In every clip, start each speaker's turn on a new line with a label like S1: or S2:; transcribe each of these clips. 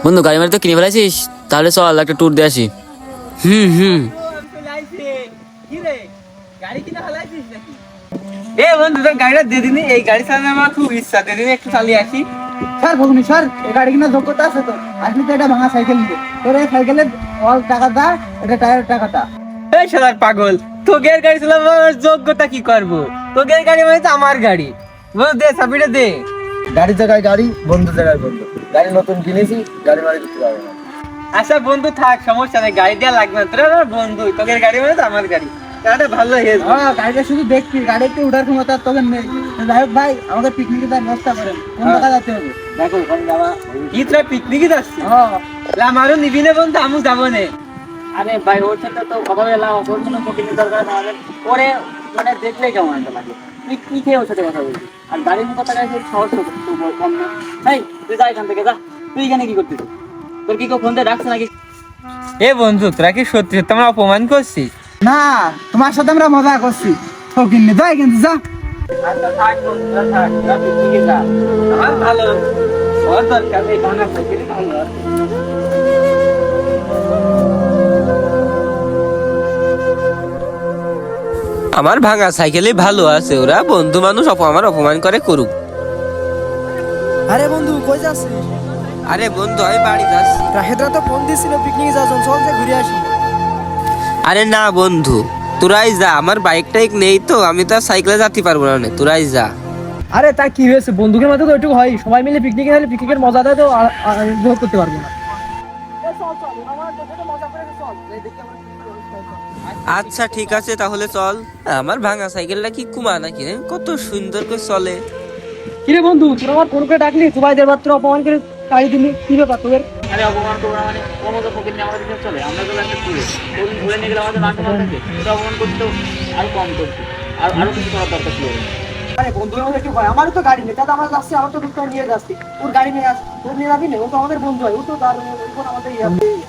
S1: বন্ধু গাড়ি মারি তো কিনে ফেলাইছিস, তাহলে চল একটা ট্যুর দিয়ে আসি। হুম।
S2: বন্ধু তোর গাড়িটা দিয়ে দিনি, এই গাড়ি চালানোর আমার খুব ইচ্ছা, দিয়ে দিনি একটু চালিয়ে আসি।
S3: স্যার বলুন স্যার, এই গাড়ি কিনা যোগ্যতা আছে তো? আসলে তো এটা ভাঙা সাইকেল নিতে, তোর এই সাইকেলের অল টাকা দা, এটা টায়ারের টাকাটা।
S2: এই শালার পাগল, তোগের গাড়ি চালাবার যোগ্যতা কি করবো? তোগের গাড়ি মানে তো আমার গাড়ি। বন্ধু দে চাবিটা দে।
S3: গাড়ির জায়গায় গাড়ি, বন্ধু জায়গায় বন্ধু। গাড়ি নতুন কিনেছি, গাড়ি মারি দিতে পারবে না।
S2: আচ্ছা বন্ধু থাক, সমস্যা নেই, গাড়ি দেওয়া লাগবে না, তোরা আমার বন্ধু, তোগের গাড়ি মানে তো আমার গাড়ি। গাড়িটা ভালো হয়েছে।
S3: হ্যাঁ, গাড়িটা শুধু দেখছি, গাড়িতে উঠার ক্ষমতা তোকে নেই। যাই হোক ভাই, আমাদের পিকনিকে তার ব্যবস্থা করেন, কোন জায়গা যেতে হবে?
S2: দেখো ওখানে যাওয়া কি, তোরা পিকনিকে যাচ্ছিস?
S3: হ্যাঁ।
S2: আমারও নিবি না বন্ধু, আমু যাবো না।
S4: আরে ভাই ওর সাথে তো কথা বলে লাভ, ওর কোনো প্রকৃতির দরকার আমাদের। ওরে মানে দেখলেই কেমন একটা লাগে, তুই কি খেয়ে ওর সাথে কথা বলবি? আর গাড়ির কথা গাড়ি সাহস তো কম না। এই তুই যা এখান থেকে যা, তুই এখানে কি করছিস? তোর কি কেউ ফোন দিয়ে ডাকছে নাকি?
S2: এ বন্ধু তোরা কি সত্যি সত্যি আমরা অপমান করছিস?
S3: না, তোমার সাথে আমরা মজা করছি। ফকির নে, যাই কিন্তু যা।
S4: আচ্ছা থাক বন্ধু, থাক, যা পিকনিকে যা।
S2: আমার ভালো ওর দরকার নেই, ভাঙা সাইকেলই ভালো আছে।
S5: আমার ভাঙা সাইকেলে ভালো আছে, ওরা বন্ধু মানুষ আমার অপমান করে করুক।
S6: আরে বন্ধু কই যাচ্ছিস?
S5: আরে বন্ধু আমি বাড়ি যাচ্ছি।
S6: রাহেদরা তো ফোন দিছিল পিকনিকে যাচ্ছেন, চল যে ঘুরে আসি।
S5: আরে না বন্ধু, তোরাই যা, আমার বাইক টাইক নেই তো, আমি তো আর সাইকেলে যেতে পারবো না, তোরাই যা।
S6: আরে তা কি হয়েছে, বন্ধুকের মধ্যে তো একটু হয়, সবাই মিলে পিকনিকে গেলে পিকনিকের মজাটা তো উপভোগ করতে পারবো না।
S5: আচ্ছা ঠিক আছে তাহলে চল। আমার ভাঙা সাইকেলটা কি কুমা নাকি রে? কত সুন্দর করে চলে।
S6: কিরে বন্ধু, তোর আমার ফোন করে ডাকলি, সবাইদের মাত্র অপমান করে গাড়ি দিলি, কি ব্যাপার তোদের?
S4: আরে অপমান করবো না মানে, ওর মতো প্রকৃতি আমাদের দিকে চলে, আমরা তো একটা টুরে ওদিন ঘুরে নিয়ে গেলে আমাদের নাটক থাকে, ওটা অপমান করতে আরো কম করছি, আর আরো কিছু করার দরকার ছিল।
S6: আরে বন্ধুদের মধ্যে একটু হয়, আমারও তো গাড়ি নেই, তাতে আমরা যাচ্ছি, আমার তো দুটো নিয়ে যাচ্ছি, ওর গাড়ি নিয়ে আসছি, তোর নিয়ে যাবি না? ও তো আমাদের বন্ধু হয়, ও তো তার উপর আমাদের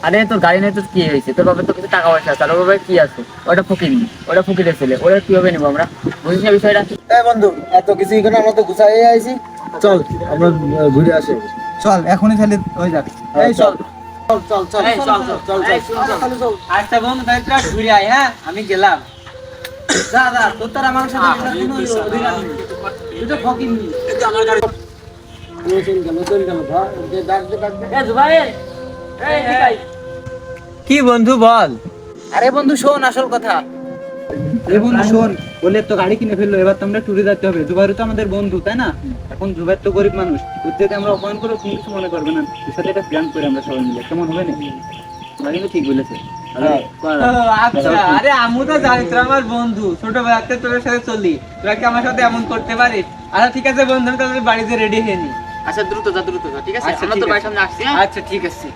S4: আরে তোর গাড়ি নেই তো কি হয়েছে? তোর বাবার তো কিছু টাকা পয়সা আছে, আর ওর বাবার কি আছে? ওটা ফকিরি, ওটা ফকিরের ছেলে, ওরা কিভাবে নেবো আমরা? বুঝিস না বিষয়টা?
S3: এই বন্ধু, এত কিছু এখানে আমরা তো গুছাই আইছি। চল আমরা ঘুরে আসি। চল এখনই তাহলে হয়ে যাক। এই চল চল চল চল
S4: এই চল চল চল, এই শুন চল।
S2: আচ্ছা বন্ধু তাহলে তোরা ঘুরে আয়, হ্যাঁ আমি গেলাম।
S3: যা যা, তোর তার আমার সাথে কোনো অধিকার নেই। তুই তো ফকির নি। এই যে আমার গাড়ি চল গেল ভাই, যে ডাক দে।
S4: এ জুবাইর, এই ভাই।
S2: কি বন্ধু বল।
S3: আরে বন্ধু শোন আসল কথা। এই বন্ধু শোন, বলে তো গাড়ি কিনে ফেললো, এবার তো আমরা ট্যুরে যেতে হবে। জুবাইর তো আমাদের বন্ধু, তাই না? এখন জুবাইর তো গরিব মানুষ, ওর যদি আমরা অপমান করে তুমি কিছু মনে করবে না। ওর সাথে একটা প্ল্যান করে আমরা সবাই মিলে, কেমন হবে না? তোমরা কিন্তু ঠিক বলেছে।
S2: আচ্ছা, আরে আমু তো জানি তোরা আমার বন্ধু, ছোটবেলাতে তোর সাথে চলি, তোরা কি আমার সাথে এমন করতে পারিস? আচ্ছা ঠিক আছে বন্ধু, আমি তাহলে বাড়িতে রেডি হয়ে নি।
S4: আচ্ছা দ্রুত যা, ঠিক আছে?
S2: আচ্ছা,
S4: আমরা
S2: ঠিক
S4: তো
S2: আছে।
S4: বাড়ির সামনে আসছি, হ্যাঁ?
S2: আচ্ছা ঠিক আছে।